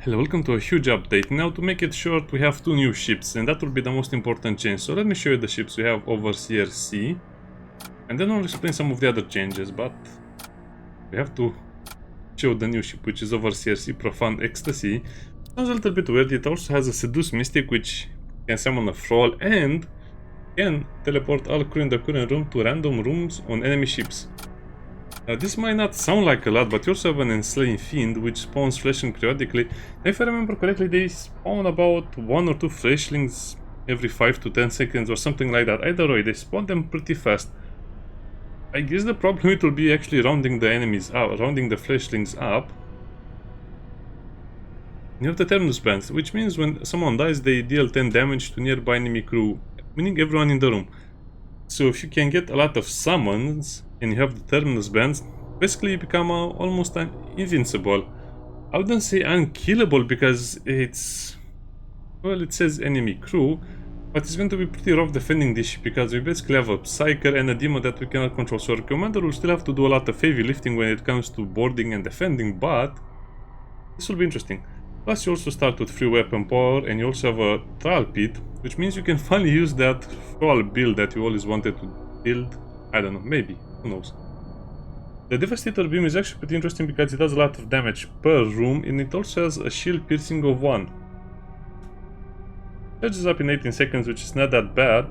Hello, welcome to a huge update. Now to make it short, we have two new ships and that will be the most important change. So let me show you the ships. We have Overseer C and then I'll explain some of the other changes, but we have to show the new ship, which is Overseer C, Profound Ecstasy. Sounds a little bit weird. It also has a Seduce Mystic, which can summon a Thrall and can teleport all crew in the current room to random rooms on enemy ships. This might not sound like a lot, but you also have an Enslaving Fiend, which spawns fleshling periodically. If I remember correctly, they spawn about 1 or 2 fleshlings every 5 to 10 seconds or something like that. Either way, they spawn them pretty fast. I guess the problem it will be actually rounding the enemies up, rounding the fleshlings up. You have the Terminus bands, which means when someone dies, they deal 10 damage to nearby enemy crew, meaning everyone in the room. So if you can get a lot of summons and you have the Terminus bands, basically you become almost invincible. I wouldn't say unkillable because it's... well, it says enemy crew, but it's going to be pretty rough defending this ship because we basically have a Psyker and a Demon that we cannot control. So our commander will still have to do a lot of heavy lifting when it comes to boarding and defending, but this will be interesting. Plus you also start with free weapon power and you also have a Thrall Pit, which means you can finally use that Thrall build that you always wanted to build. I don't know, maybe, who knows. The Devastator Beam is actually pretty interesting because it does a lot of damage per room and it also has a shield piercing of 1. Charges up in 18 seconds, which is not that bad.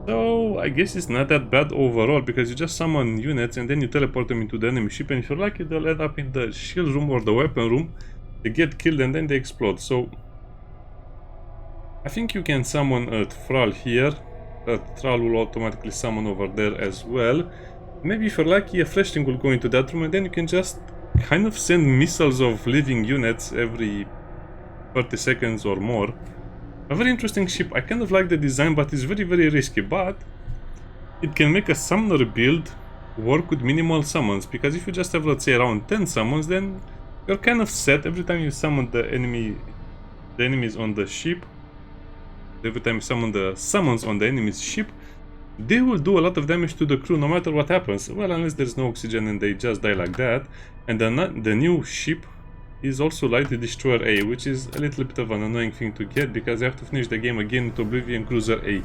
So I guess it's not that bad overall because you just summon units and then you teleport them into the enemy ship, and if you're lucky they'll end up in the shield room or the weapon room. They get killed and then they explode. So I think you can summon a Thrall here. That Thrall will automatically summon over there as well. Maybe if you're lucky a fleshling will go into that room and then you can just kind of send missiles of living units every 30 seconds or more. A very interesting ship. I kind of like the design, but it's very risky, but it can make a summoner build work with minimal summons, because if you just have, let's say, around 10 summons, then you're kind of set. Every time you summon the enemies on the ship, every time you summon the summons on the enemy's ship, they will do a lot of damage to the crew no matter what happens. Well, unless there's no oxygen and they just die like that. And the new ship is also Light Destroyer A, which is a little bit of an annoying thing to get because you have to finish the game again with Oblivion Cruiser A.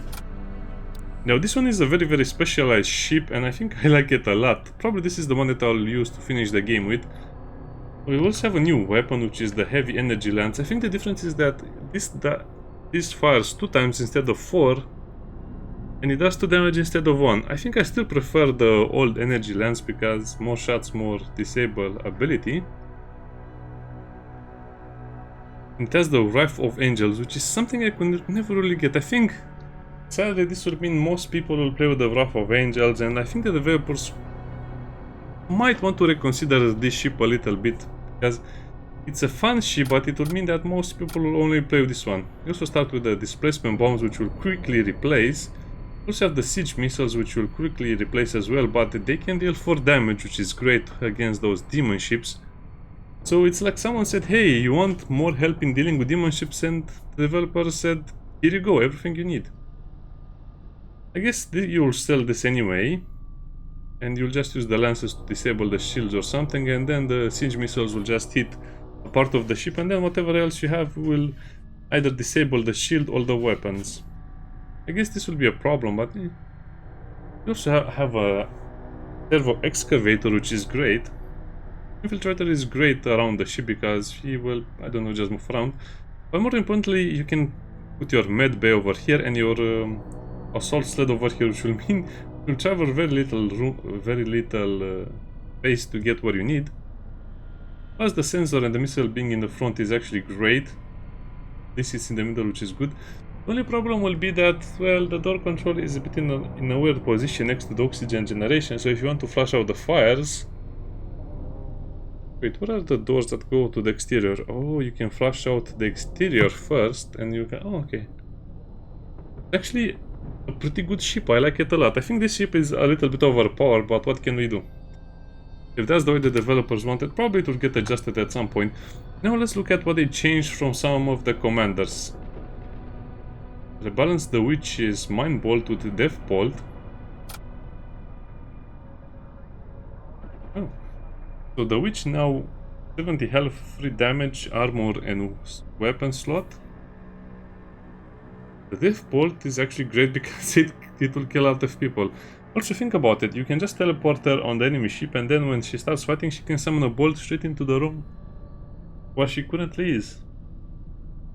Now this one is a very specialized ship and I think I like it a lot. Probably this is the one that I'll use to finish the game with. We also have a new weapon, which is the Heavy Energy Lance. I think the difference is that this fires 2 times instead of 4 and it does 2 damage instead of 1. I think I still prefer the old Energy Lance because more shots, more disable ability. It has the Wrath of Angels, which is something I could never really get. I think, sadly, this would mean most people will play with the Wrath of Angels, and I think the developers might want to reconsider this ship a little bit, because it's a fun ship, but it would mean that most people will only play with this one. You also start with the Displacement Bombs, which will quickly replace. You also have the Siege Missiles, which will quickly replace as well, but they can deal 4 damage, which is great against those demon ships. So it's like someone said, hey, you want more help in dealing with demon ships, and the developer said, here you go, everything you need. I guess you'll sell this anyway, and you'll just use the lances to disable the shields or something, and then the siege missiles will just hit a part of the ship, and then whatever else you have will either disable the shield or the weapons. I guess this will be a problem, but you also have a servo excavator, which is great. Infiltrator is great around the ship because he will, I don't know, just move around. But more importantly, you can put your med bay over here and your assault sled over here, which will mean you'll travel very little space to get where you need. Plus the sensor and the missile being in the front is actually great. This is in the middle, which is good. The only problem will be that, well, the door control is a bit in a weird position next to the oxygen generation, so if you want to flush out the fires... Wait, what are the doors that go to the exterior? Oh, you can flush out the exterior first and you can... oh, okay. Actually, a pretty good ship. I like it a lot. I think this ship is a little bit overpowered, but what can we do? If that's the way the developers want it, probably it will get adjusted at some point. Now let's look at what they changed from some of the commanders. Rebalance the Witch's Mind Bolt with Death Bolt. Oh. So the Witch now 70 health, 3 damage, armor, and weapon slot. The death bolt is actually great because it will kill a lot of people. Also, think about it. You can just teleport her on the enemy ship, and then when she starts fighting, she can summon a bolt straight into the room where she currently is.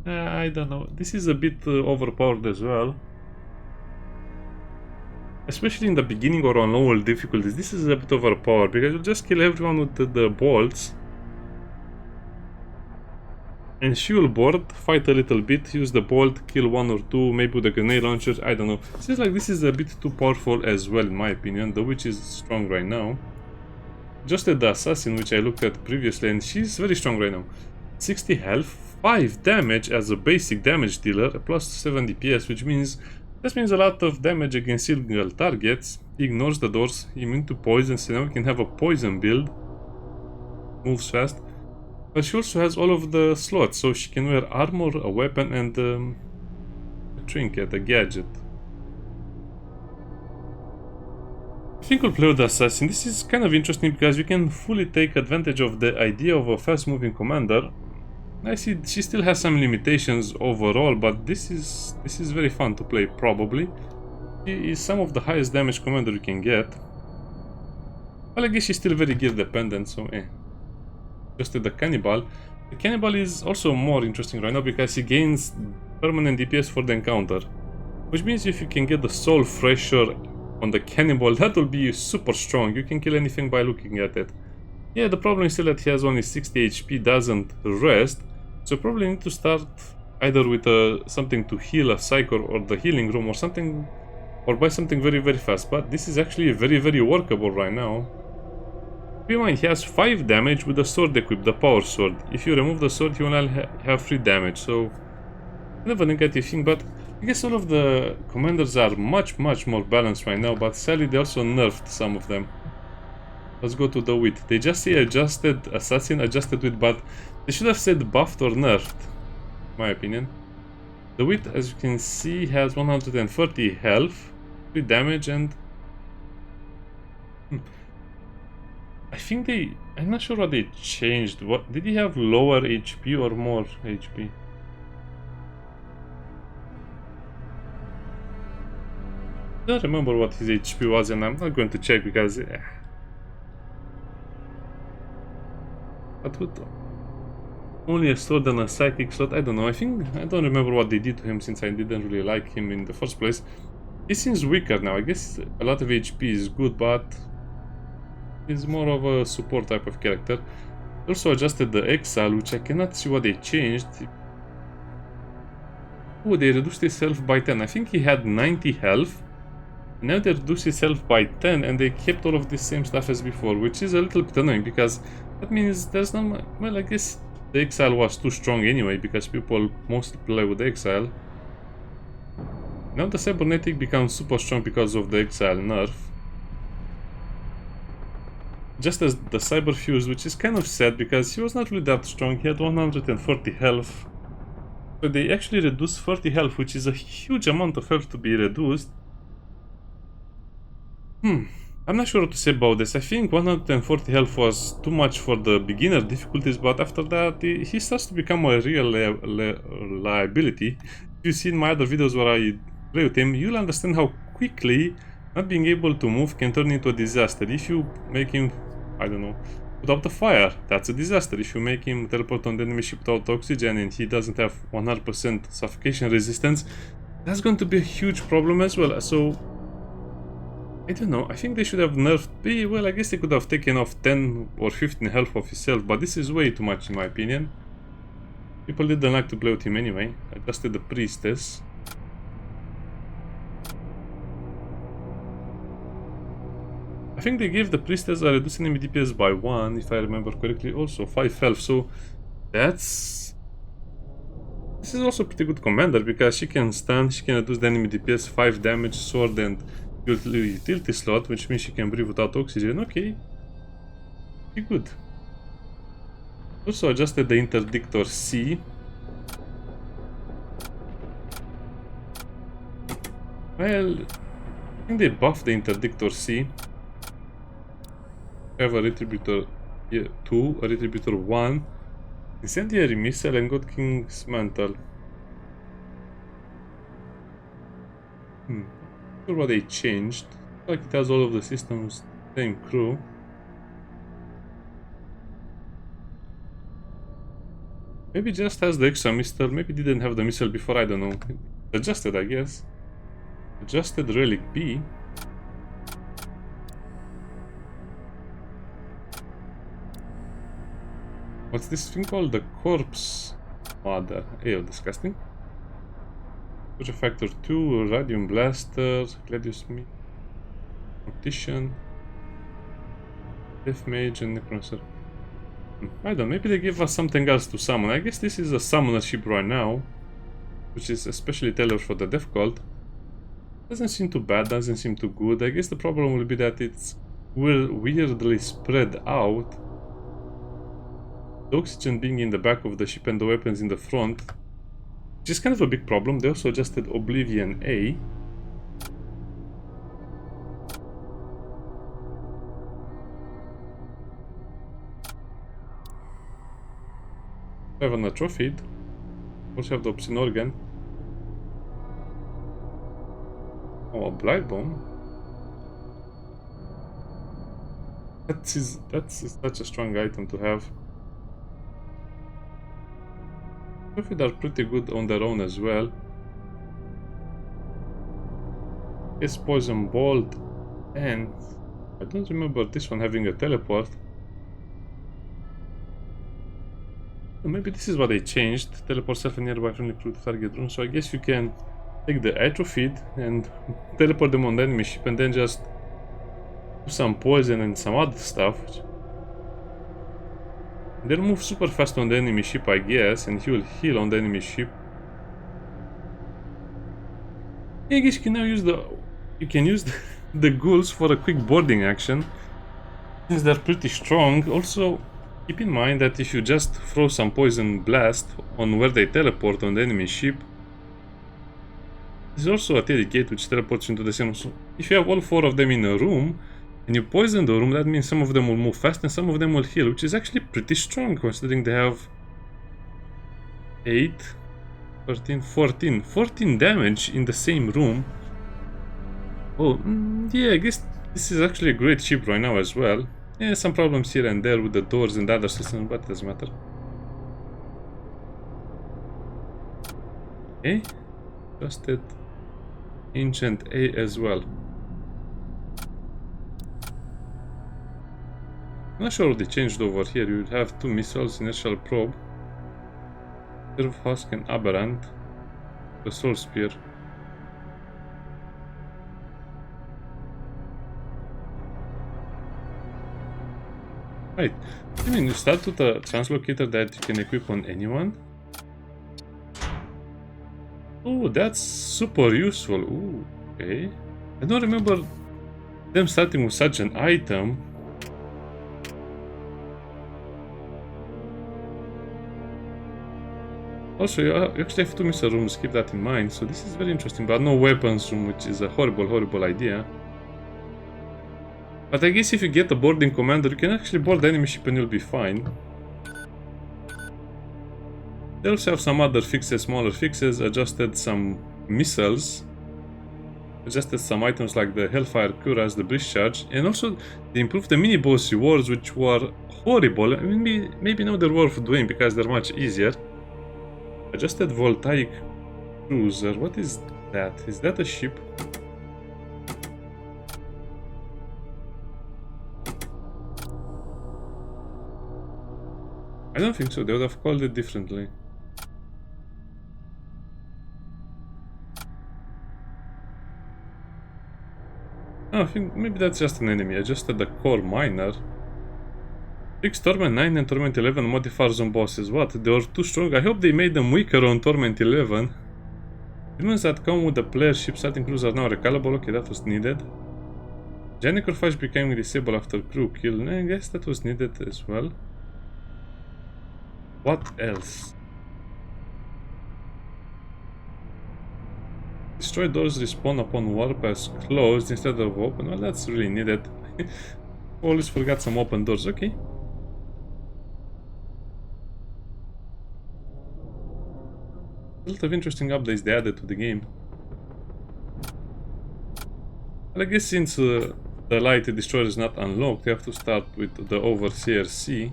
I don't know. This is a bit overpowered as well. Especially in the beginning or on lower difficulties, this is a bit overpowered because you'll just kill everyone with the bolts. And she will board, fight a little bit, use the bolt, kill one or two, maybe with the grenade launcher, I don't know. Seems like this is a bit too powerful as well in my opinion. The witch is strong right now. Just at the assassin, which I looked at previously, and she's very strong right now. 60 health, 5 damage as a basic damage dealer, plus 7 DPS, which means this means a lot of damage against single targets. He ignores the doors, immune to poison, so now we can have a poison build. Moves fast. But she also has all of the slots, so she can wear armor, a weapon, and a trinket, a gadget. I think we'll play with the assassin. This is kind of interesting because you can fully take advantage of the idea of a fast-moving commander. I see she still has some limitations overall, but this is very fun to play, probably. She is some of the highest damage commander you can get. Well, I guess she's still very gear dependent, so Just at the cannibal. The cannibal is also more interesting right now because he gains permanent DPS for the encounter. Which means if you can get the soul fresher on the cannibal, that will be super strong. You can kill anything by looking at it. Yeah, the problem is still that he has only 60 HP, doesn't rest. So probably need to start either with something to heal a psycho or the healing room or something, or buy something very fast. But this is actually very workable right now. Keep in mind, he has 5 damage with the sword equipped, the power sword. If you remove the sword, he will only have 3 damage. So kind of a negative thing, but I guess all of the commanders are much more balanced right now. But sadly, they also nerfed some of them. Let's go to the wit. They just say adjusted assassin, adjusted wit, but they should have said buffed or nerfed, in my opinion. The wit, as you can see, has 130 health, 3 damage, and I think I'm not sure what they changed. What did he have, lower HP or more HP? I don't remember what his HP was, and I'm not going to check because but with only a sword and a psychic slot, I don't know. I don't remember what they did to him since I didn't really like him in the first place. He seems weaker now. I guess a lot of HP is good, but he's more of a support type of character. Also adjusted the exile, which I cannot see what they changed. Oh, they reduced his health by 10. I think he had 90 health. Now they reduced his health by 10 and they kept all of the same stuff as before, which is a little bit annoying because that means there's not much. Well, I guess the exile was too strong anyway because people mostly play with the exile. Now the cybernetic becomes super strong because of the exile nerf. Just as the cyberfuse, which is kind of sad because he was not really that strong. He had 140 health. So they actually reduced 30 health, which is a huge amount of health to be reduced. I'm not sure what to say about this. I think 140 health was too much for the beginner difficulties, but after that he starts to become a real liability. If you've seen my other videos where I play with him, you'll understand how quickly not being able to move can turn into a disaster. If you make him, I don't know, put out the fire, that's a disaster. If you make him teleport on the enemy ship without oxygen and he doesn't have 100% suffocation resistance, that's going to be a huge problem as well. So I don't know, I think they should have nerfed. Well, I guess they could have taken off 10 or 15 health of himself, but this is way too much in my opinion. People didn't like to play with him anyway. I adjusted the priestess. I think they gave the priestess a reduced enemy DPS by 1, if I remember correctly, also 5 health, so this is also a pretty good commander because she can stun, she can reduce the enemy DPS, 5 damage, sword and utility slot, which means she can breathe without oxygen. Okay, pretty good. Also adjusted the interdictor C. Well, I think they buffed the interdictor C. Have a retributor 2, a Retributor 1, Incendiary Missile, and God King's Mantle. Not sure what they changed. Like it has all of the systems, same crew. Maybe just has the extra missile, maybe didn't have the missile before, I don't know. Adjusted, I guess. Adjusted Relic B. What's this thing called? The Corpse Mother. Ew, disgusting. Push Factor 2, Radium Blaster, Gladius Smith, Mortician, Death Mage, and Necromancer. I don't know, maybe they give us something else to summon. I guess this is a summoner ship right now, which is especially tailored for the Death Cult. Doesn't seem too bad, doesn't seem too good. I guess the problem will be that it's weirdly spread out. The oxygen being in the back of the ship and the weapons in the front, which is kind of a big problem. They also adjusted Oblivion A. We have an atrophied. Also have the Obscene Organ. Oh, a Blight Bomb. That's such a strong item to have. Atrophied are pretty good on their own as well. Yes, Poison Bolt, and I don't remember this one having a teleport. Maybe this is what they changed. Teleport self and nearby friendly crew to target room. So I guess you can take the atrophied and teleport them on the enemy ship and then just do some poison and some other stuff. They'll move super fast on the enemy ship, I guess, and he will heal on the enemy ship. I guess you can now use the ghouls for a quick boarding action, since they're pretty strong. Also, keep in mind that if you just throw some poison blast on where they teleport on the enemy ship, there's also a Teddy Gate which teleports into the same. So if you have all 4 of them in a room and you poison the room, that means some of them will move fast and some of them will heal, which is actually pretty strong considering they have 8, 13, 14 damage in the same room. Oh, yeah, I guess this is actually a great ship right now as well. Yeah, some problems here and there with the doors and the other systems, but it doesn't matter. Okay, adjusted Ancient A as well. I'm not sure what they changed over here. You would have 2 missiles, Inertial Probe, Serve Husk, and Aberrant, the Soul Spear. Right, I mean, you start with a translocator that you can equip on anyone. Oh, that's super useful. Ooh, okay. I don't remember them starting with such an item. Also, you actually have 2 missile rooms, keep that in mind. So this is very interesting, but no weapons room, which is a horrible idea. But I guess if you get a boarding commander, you can actually board the enemy ship and you'll be fine. They also have some other fixes, smaller fixes, adjusted some missiles, adjusted some items like the Hellfire Cuirass, the Breach Charge, and also they improved the mini-boss rewards, which were horrible. I mean, maybe now they're worth doing because they're much easier. Adjusted Voltaic Cruiser, what is that? Is that a ship? I don't think so, they would have called it differently. Oh, I think maybe that's just an enemy. Adjusted the core miner. 6 Torment 9 and Torment 11 modifiers on bosses. What? They were too strong? I hope they made them weaker on Torment 11. Humans that come with the player ship starting crews are now recallable. Okay, that was needed. Giant Necrophage became disabled after crew kill. I guess that was needed as well. What else? Destroy doors respawn upon warp as closed instead of open. Well, that's really needed. Always forgot some open doors. Okay. A lot of interesting updates they added to the game. But I guess since the Light Destroyer is not unlocked, you have to start with the Overseer C.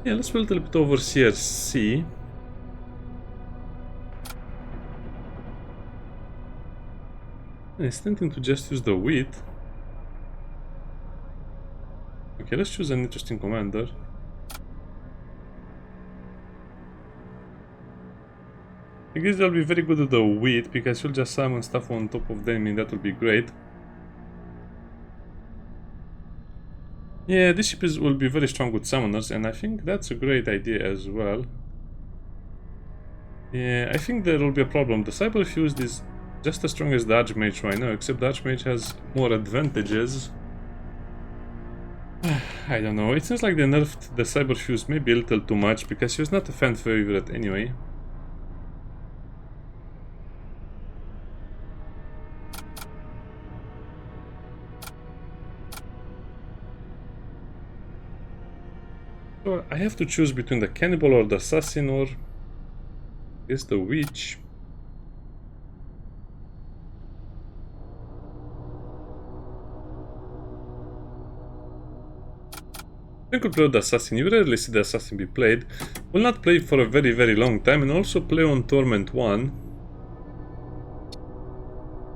Yeah, let's build a little bit Overseer C. It's tempting to just use the wheat. Okay, let's choose an interesting commander. I guess they'll be very good at the wheat because you'll just summon stuff on top of them and that will be great. Yeah, this ship will be very strong with summoners and I think that's a great idea as well. Yeah, I think there will be a problem. The Cyber Fused is just as strong as the Archmage right now, except the Archmage has more advantages. I don't know, it seems like they nerfed the Cyber Fused maybe a little too much because she was not a fan favorite anyway. So I have to choose between the Cannibal or the Assassin or I guess the Witch. I could play with the Assassin. You rarely see the Assassin be played. Will not play for a very long time and also play on Torment 1.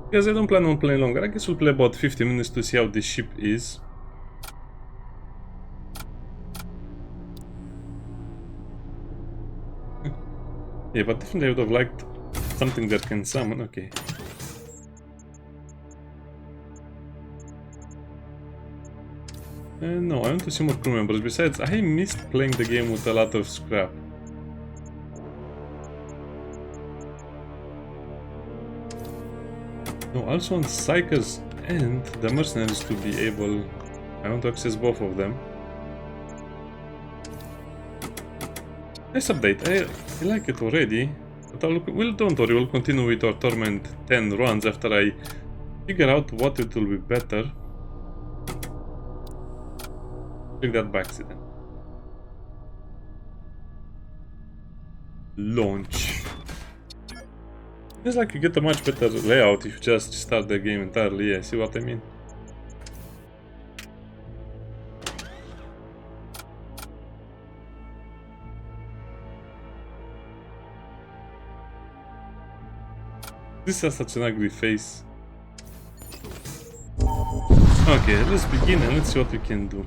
Because I don't plan on playing longer. I guess we'll play about 50 minutes to see how this ship is. Yeah, but definitely I would have liked something that can summon. Okay. No, I want to see more crew members. Besides, I missed playing the game with a lot of scrap. No, also on Psychers and the Mercenaries to be able... I want to access both of them. Nice update, I like it already. But don't worry, we'll continue with our Torment 10 runs after I figure out what it will be better. Take that by accident. Launch. It's like you get a much better layout if you just start the game entirely, yeah, see what I mean? This has such an ugly face. Okay, let's begin and let's see what we can do.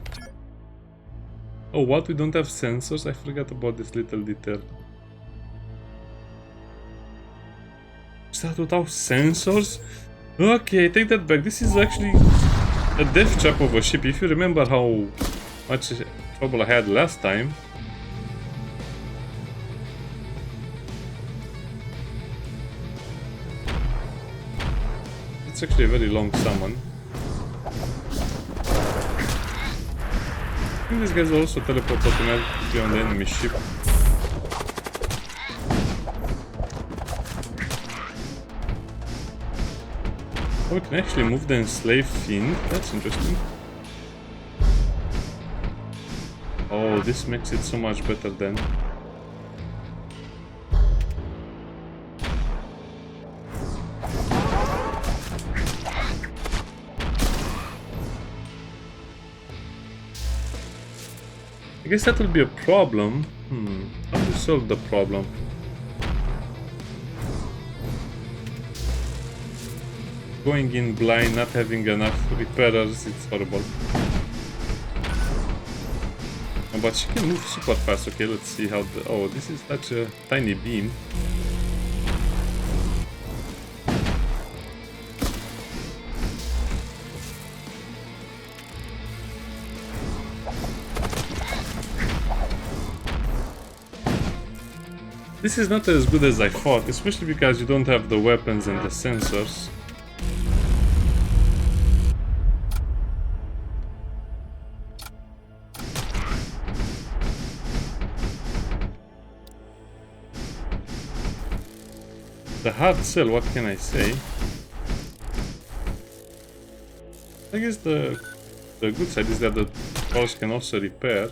Oh, what? We don't have sensors? I forgot about this little detail. Start without sensors? Okay, take that back. This is actually a death trap of a ship. If you remember how much trouble I had last time. It's actually a very long summon. I think these guys also teleport automatically on the enemy ship. Oh, we can actually move the Enslaved Fiend. That's interesting. Oh, this makes it so much better then. I guess that will be a problem. How do you solve the problem? Going in blind, not having enough repairers, it's horrible. Oh, but she can move super fast. Okay, let's see how the... Oh, this is such a tiny beam. This is not as good as I thought, especially because you don't have the weapons and the sensors. The hard sell, what can I say? I guess the good side is that the cars can also repair.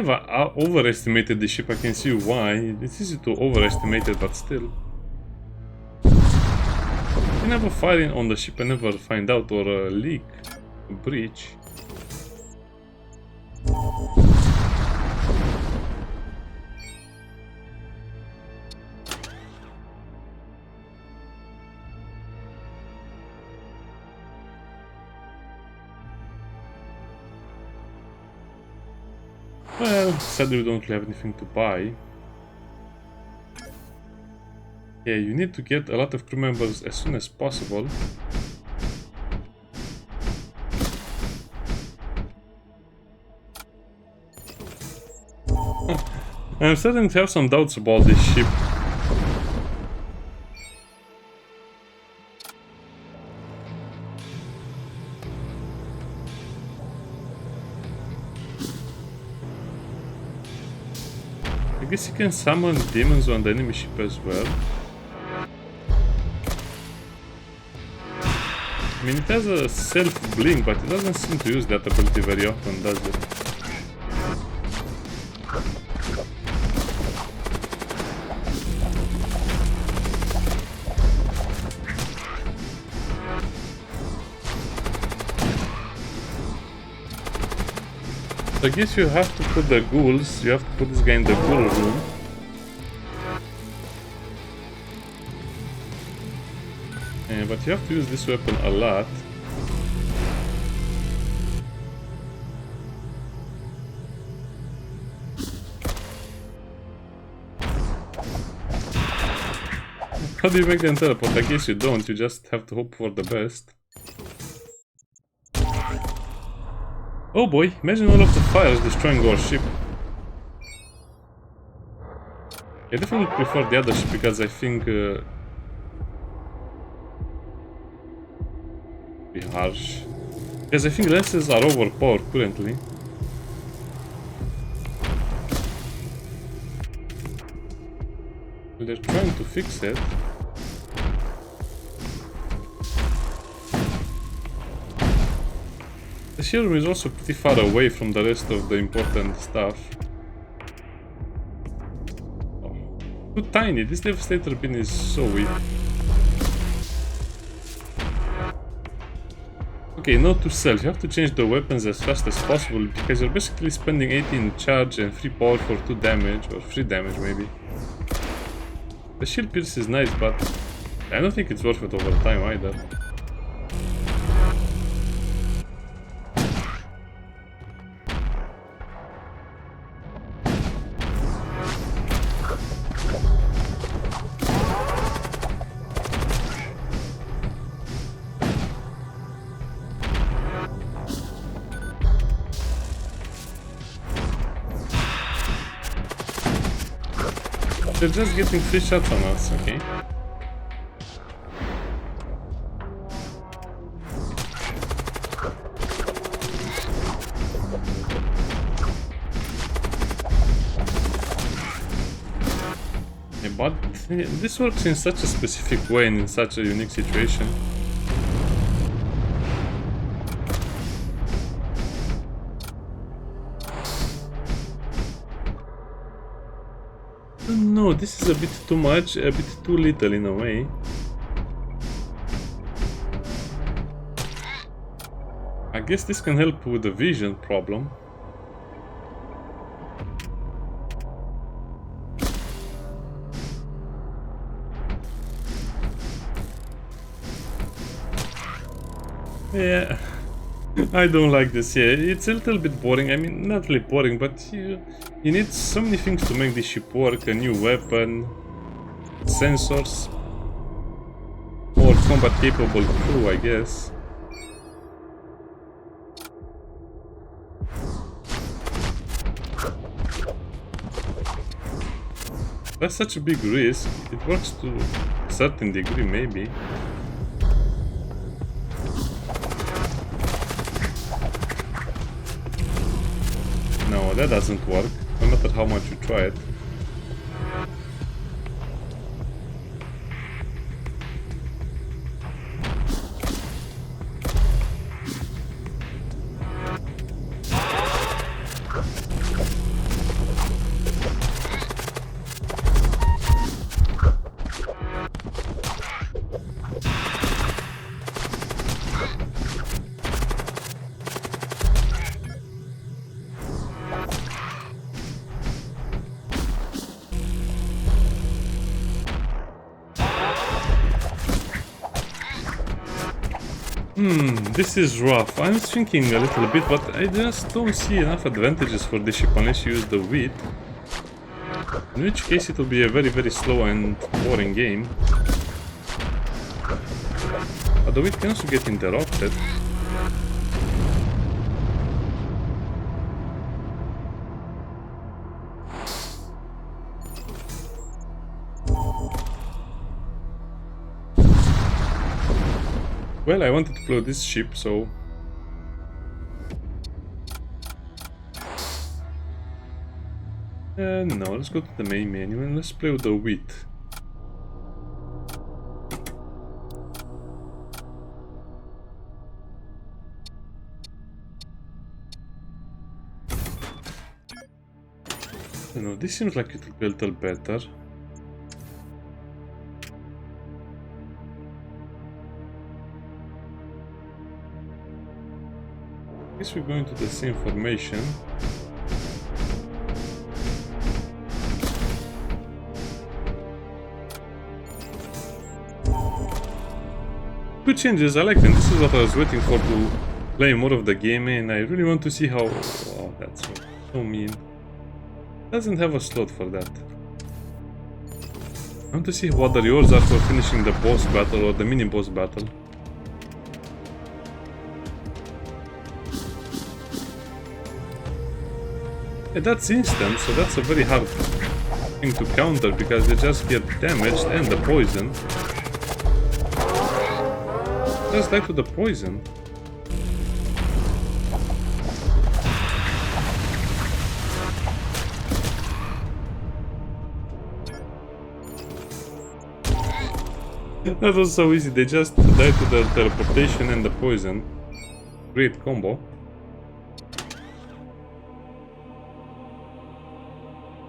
kind of overestimated the ship. I can see why. It's easy to overestimate it, but still. You never fire on the ship and never find out, or a leak, a breach. Well, sadly we don't really have anything to buy. Yeah, you need to get a lot of crew members as soon as possible. I'm starting to have some doubts about this ship. I guess you can summon demons on the enemy ship as well. I mean, it has a self-blink, but it doesn't seem to use that ability very often, does it? I guess you have to put the ghouls, you have to put this guy in the ghoul room. But you have to use this weapon a lot. How do you make them teleport? I guess you don't, you just have to hope for the best. Oh boy, imagine all of the fires destroying our ship. I definitely prefer the other ship because I think be harsh. Because I think lenses are overpowered currently. They're trying to fix it. The shield room is also pretty far away from the rest of the important stuff. Oh, too tiny. This Devastator bin is so weak. Okay, note to self, you have to change the weapons as fast as possible because you're basically spending 18 charge and 3 power for 2 damage, or 3 damage maybe. The shield pierce is nice, but I don't think it's worth it over time either. They're just getting 3 shots on us, okay? Yeah, but this works in such a specific way and in such a unique situation. No, this is a bit too much, a bit too little in a way. I guess this can help with the vision problem. Yeah, I don't like this. Yeah, it's a little bit boring. I mean, not really boring, but you need so many things to make this ship work. A new weapon, sensors, more combat capable crew, I guess. That's such a big risk. It works to a certain degree, maybe. No, that doesn't work, no matter how much you try it. This is rough. I'm thinking a little bit, but I just don't see enough advantages for this ship unless you use the wheat. In which case it will be a very, very slow and boring game. But the wheat can also get interrupted. Well, I wanted to blow this ship, so... no, let's go to the main menu and let's play with the wheat. You know, this seems like it will be a little better. I guess we're going to the same formation. Good changes, I like them. This is what I was waiting for, to play more of the game, and I really want to see how... Oh, that's so mean. Doesn't have a slot for that. I want to see what the rewards are for finishing the boss battle or the mini boss battle. Yeah, that's instant, so that's a very hard thing to counter because they just get damaged and the poison. Just die to the poison. That was so easy, they just died to the teleportation and the poison. Great combo.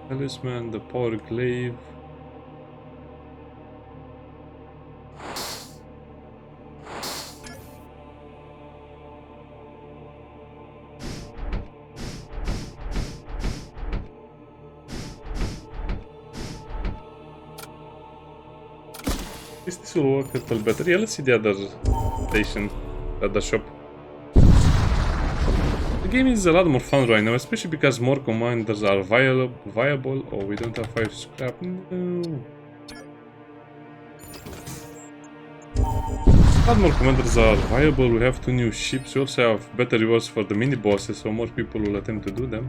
Talisman, the power glaive. This will work a little better. Yeah, let's see the other station, the other shop. The game is a lot more fun right now, especially because more commanders are viable. Oh, we don't have 5 scrap. No. A lot more commanders are viable. We have 2 new ships. We also have better rewards for the mini bosses, so more people will attempt to do them.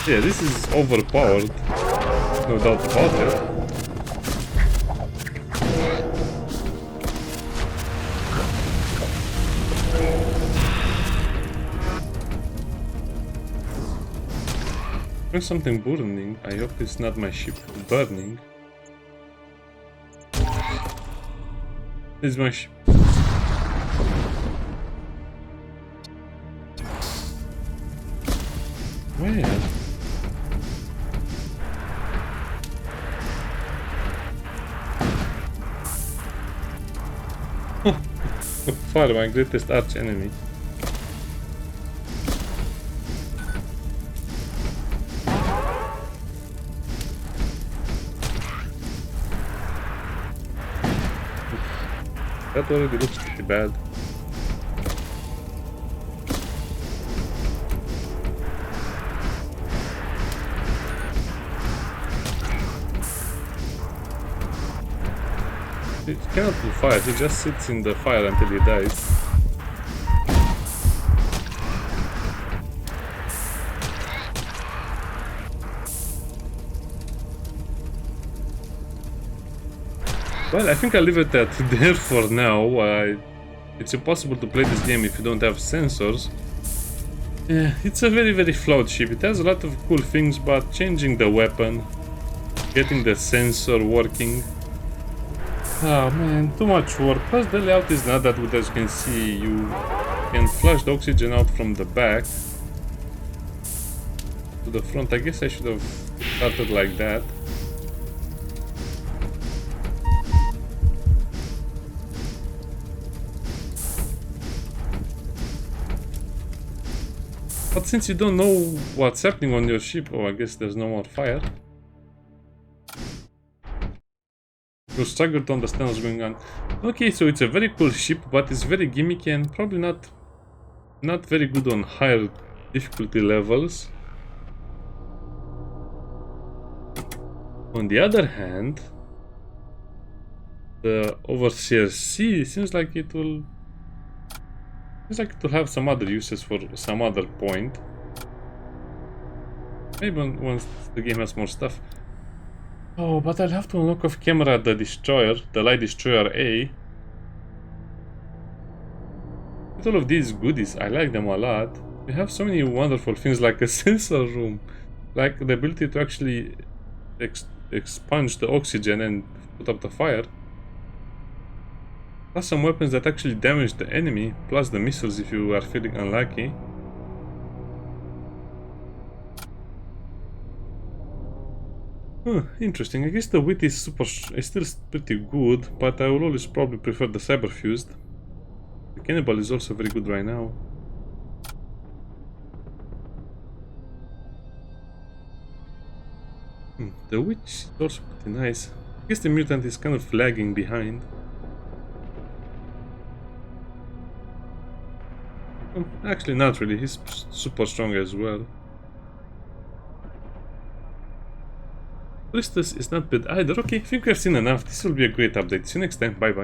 Yeah, this is overpowered, no doubt about it. There's something burning. I hope it's not my ship burning. This is my ship. Where? Fire, my greatest arch enemy. That already looks pretty bad. He cannot do fire, he just sits in the fire until he dies. Well, I think I'll leave it at there for now. It's impossible to play this game if you don't have sensors. Yeah, it's a very, very flawed ship. It has a lot of cool things, but changing the weapon, getting the sensor working... Oh man, too much work. Plus the layout is not that good, as you can see. You can flush the oxygen out from the back to the front. I guess I should have started like that. But since you don't know what's happening on your ship, oh, I guess there's no more fire. You struggle to understand what's going on. Okay, so it's a very cool ship, but it's very gimmicky and probably not very good on higher difficulty levels. On the other hand, the Overseer C seems like it will have some other uses for some other point. Maybe once the game has more stuff. Oh, but I'll have to unlock off camera the destroyer, the light destroyer A. With all of these goodies, I like them a lot. We have so many wonderful things like a sensor room, like the ability to actually expunge the oxygen and put up the fire. Plus some weapons that actually damage the enemy, plus the missiles if you are feeling unlucky. Interesting. I guess the wit is still pretty good, but I will always probably prefer the cyber fused. The cannibal is also very good right now. The witch is also pretty nice. I guess the mutant is kind of lagging behind. Actually, not really. He's super strong as well. Priestess is not bad either. Okay, I think we have seen enough. This will be a great update. See you next time. Bye bye.